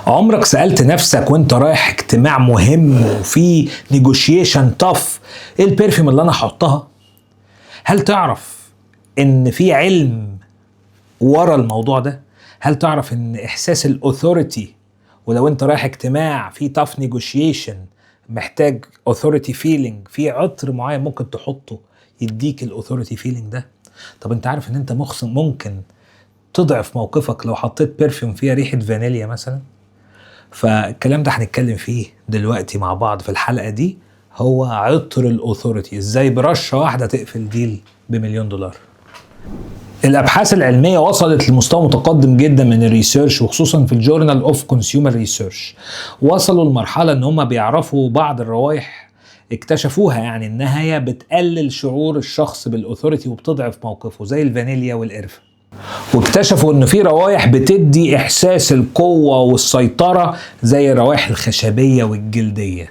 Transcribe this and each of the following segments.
عمرك سألت نفسك وانت رايح اجتماع مهم وفي نيجوشيشن طف ايه البرفيوم اللي انا احطها؟ هل تعرف ان في علم ورا الموضوع ده؟ هل تعرف ان احساس الاوثوريتي، ولو انت رايح اجتماع في طف نيجوشيشن محتاج اوثوريتي فيلينج، في عطر معين ممكن تحطه يديك الاوثوريتي فيلينج ده؟ طب انت عارف ان انت ممكن تضعف موقفك لو حطيت برفيوم فيها ريحة فانيليا مثلا؟ فالكلام ده هنتكلم فيه دلوقتي مع بعض في الحلقة دي، هو عطر الاوثوريتي، ازاي برشة واحدة تقفل ديل ب1,000,000 دولار. الابحاث العلمية وصلت لمستوى متقدم جدا من الريسيرش، وخصوصا في الجورنال اوف كونسيومر ريسيرش. وصلوا لمرحلة ان هم بيعرفوا بعض الروائح اكتشفوها يعني انها هي بتقلل شعور الشخص بالاوثوريتي وبتضعف موقفه، زي الفانيليا والقرفة. واكتشفوا ان في روايح بتدي احساس القوة والسيطرة زي الروائح الخشبية والجلدية.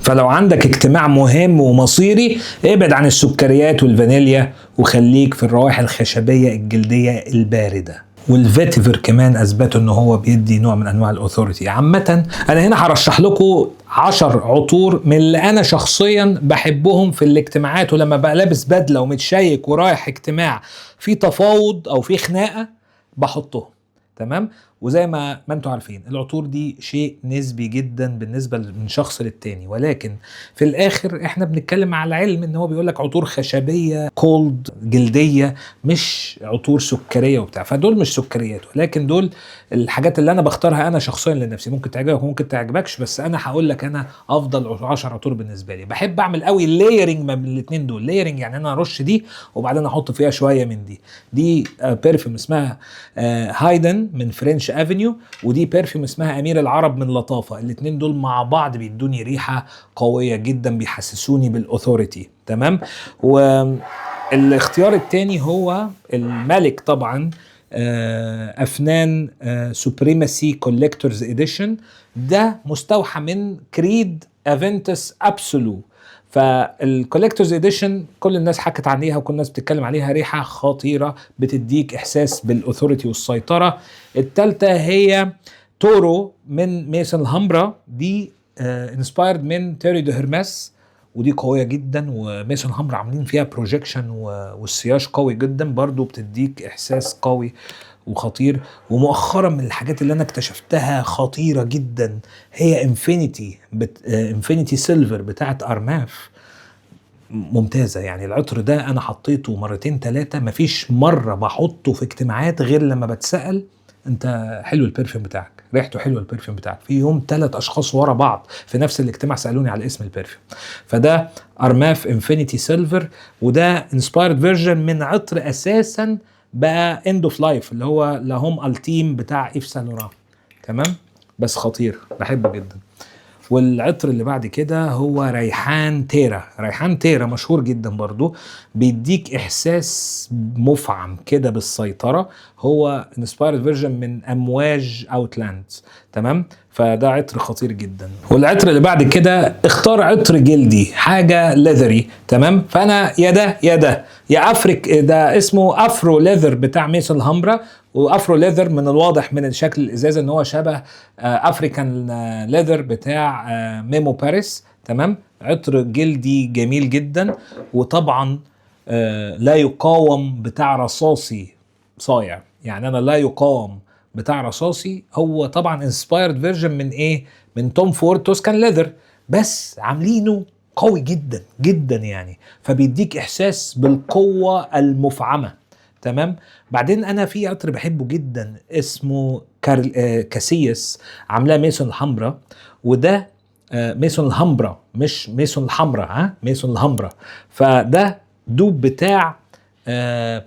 فلو عندك اجتماع مهم ومصيري، ابعد عن السكريات والفانيليا وخليك في الروائح الخشبية الجلدية الباردة. والفيتيفر كمان اثبتوا ان هو بيدي نوع من انواع الاوثوريتي. عامة انا هنا هرشح لكم 10 عطور من اللي انا شخصيا بحبهم في الاجتماعات، ولما بقى لابس بدلة ومتشيك ورايح اجتماع في تفاوض او في خناقة بحطهم. تمام؟ وزي ما انتوا عارفين العطور دي شيء نسبي جدا بالنسبة من شخص للتاني، ولكن في الاخر احنا بنتكلم على العلم ان هو بيقولك عطور خشبية كولد جلدية، مش عطور سكرية وبتاع. فدول مش سكريات، ولكن دول الحاجات اللي انا بختارها انا شخصيا لنفسي. ممكن تعجبك وممكن تعجبكش، بس انا هقول لك انا افضل 10 عطور بالنسبة لي. بحب اعمل قوي لايرنج ما بين الاثنين دول. لايرنج يعني انا ارش دي وبعدين احط فيها شوية من دي بيرفيوم اسمها هايدن من فرنش افنيو، ودي بيرفيوم اسمها امير العرب من لطافة. الاثنين دول مع بعض بيدوني ريحة قوية جدا، بيحسسوني بالاوثوريتي. تمام؟ والاختيار الثاني هو الملك طبعا، افنان سوبريماسي كولكتورز اديشن. ده مستوحى من كريد افنتس ابسولو. فالكولكتورز اديشن كل الناس حكت عليها وكل الناس بتتكلم عليها، ريحه خطيره بتديك احساس بالاوثوريتي والسيطره. الثالثه هي تورو من ميسون الهامبرا. دي انسبايرد من تيري دو هيرمس، ودي قويه جدا، وميسون الهامبرا عاملين فيها بروجيكشن والسياج قوي جدا، برضو بتديك احساس قوي وخطير. ومؤخرا من الحاجات اللي انا اكتشفتها خطيره جدا هي انفينيتي سيلفر بتاعت ارماف. ممتازه يعني. العطر ده انا حطيته مرتين 3، مفيش مره بحطه في اجتماعات غير لما بتسأل انت حلو البرفيوم بتاعك، ريحته حلوه البرفيوم بتاعك. في يوم 3 اشخاص ورا بعض في نفس الاجتماع سالوني على اسم البرفيوم. فده ارماف انفينيتي سيلفر، وده انسبايرد فيرجن من عطر اساسا بقى اند اوف لايف اللي هو لاهوم التيم بتاع ايف سان لوران. تمام؟ بس خطير، بحبه جدا. والعطر اللي بعد كده هو ريحان تيرا. ريحان تيرا مشهور جدا برضو، بيديك احساس مفعم كده بالسيطرة. هو انسبايرد فيرجن من امواج اوتلاندز. تمام؟ فده عطر خطير جدا. والعطر اللي بعد كده اختار عطر جلدي، حاجة ليذري. تمام؟ فانا يا ده يا ده يا افريك. ده اسمه افرو ليذر بتاع ميسون الهامبرا. وافرو ليذر من الواضح من شكل الازازه ان هو شبه افريكان ليذر بتاع ميمو باريس. تمام؟ عطر جلدي جميل جدا، وطبعا لا يقاوم بتاع رصاصي صايع. يعني انا لا يقاوم بتاع رصاصي. هو طبعا انسبايرد فيرجن من ايه؟ من توم فورد توسكان ليذر، بس عاملينه قوي جدا جدا يعني، فبيديك احساس بالقوه المفعمه. تمام؟ بعدين انا في عطر بحبه جدا اسمه كاسيس، عاملاه ميسون الهامبرا. وده ميسون الهامبرا مش ميسون الحمرا، ميسون الهامبرا. فده دوب بتاع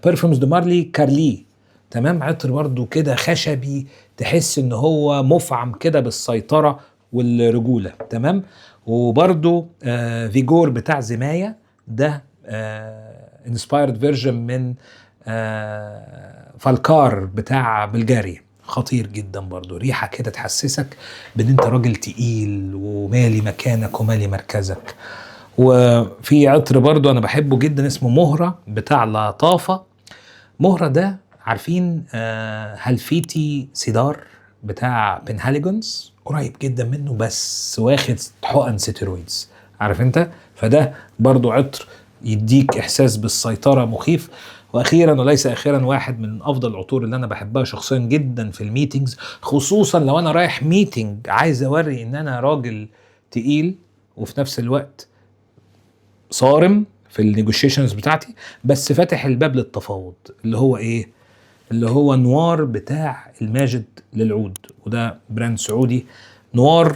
بيرفيومز دو مارلي كارلي. تمام؟ عطر برضو كده خشبي، تحس ان هو مفعم كده بالسيطرة والرجولة. تمام؟ وبرضو فيجور بتاع زماية. ده انسبايرد فيرجن من فالكار بتاع بلغاريا. خطير جدا برضو، ريحة كده تحسسك بان انت راجل تقيل ومالي مكانك ومالي مركزك. وفي عطر برضو انا بحبه جدا اسمه مهرة بتاع لطافة. مهرة ده عارفين هلفيتي سيدار بتاع بنهاليجونز قريب جدا منه بس واخد حقن ستيرويدز، عارف انت؟ فده برضو عطر يديك احساس بالسيطرة مخيف. واخيرا وليس اخيرا، واحد من افضل العطور اللي انا بحبها شخصيا جدا في الميتينجز، خصوصا لو انا رايح ميتينج عايز اوري ان انا راجل تقيل وفي نفس الوقت صارم في النيجوشيشنز بتاعتي، بس فاتح الباب للتفاوض، اللي هو ايه؟ اللي هو نوار بتاع الماجد للعود، وده براند سعودي. نوار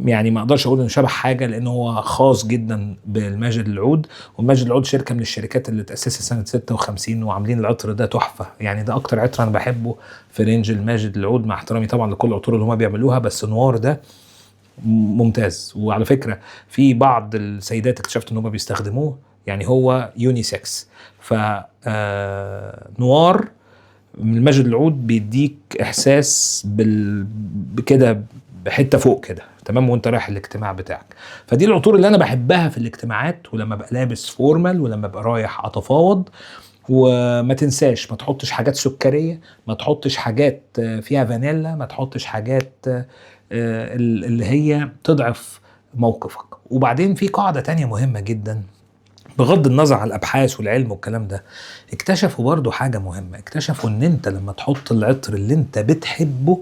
يعني ما اقدرش اقول انه شبه حاجه لانه هو خاص جدا بالماجد للعود، والماجد للعود شركه من الشركات اللي اتاسست سنه 56 وعاملين العطر ده تحفه. يعني ده اكتر عطر انا بحبه في رينج الماجد للعود، مع احترامي طبعا لكل العطور اللي هما بيعملوها، بس نوار ده ممتاز. وعلى فكره في بعض السيدات اكتشفت ان هم بيستخدموه، يعني هو يونيسكس. ف نوار من الماجد العود بيديك احساس بكده بحته فوق كده، تمام، وانت رايح الاجتماع بتاعك. فدي العطور اللي انا بحبها في الاجتماعات، ولما ابقى لابس فورمال، ولما ابقى رايح اتفاوض. وما تنساش ما تحطش حاجات سكريه، ما تحطش حاجات فيها فانيلا، ما تحطش حاجات اللي هي تضعف موقفك. وبعدين في قاعده تانية مهمه جدا، بغض النظر عن الابحاث والعلم والكلام ده، اكتشفوا برضو حاجه مهمه. اكتشفوا ان انت لما تحط العطر اللي انت بتحبه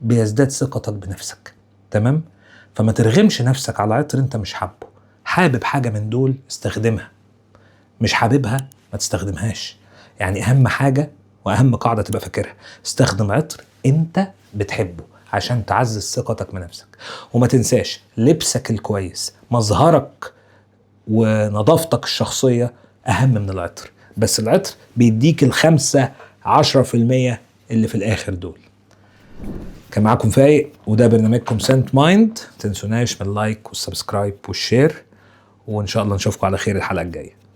بيزداد ثقتك بنفسك، تمام؟ فما ترغمش نفسك على عطر انت مش حابه. حابب حاجه من دول استخدمها، مش حاببها ما تستخدمهاش. يعني اهم حاجه واهم قاعده تبقى فاكرها، استخدم عطر انت بتحبه عشان تعزز ثقتك بنفسك. وما تنساش لبسك الكويس، مظهرك ونظافتك الشخصية أهم من العطر، بس العطر بيديك 5-10% اللي في الآخر دول. كان معاكم فايق، وده برنامجكم سنت مايند. متنسوناش من اللايك والسبسكرايب والشير، وإن شاء الله نشوفكم على خير الحلقة الجاية.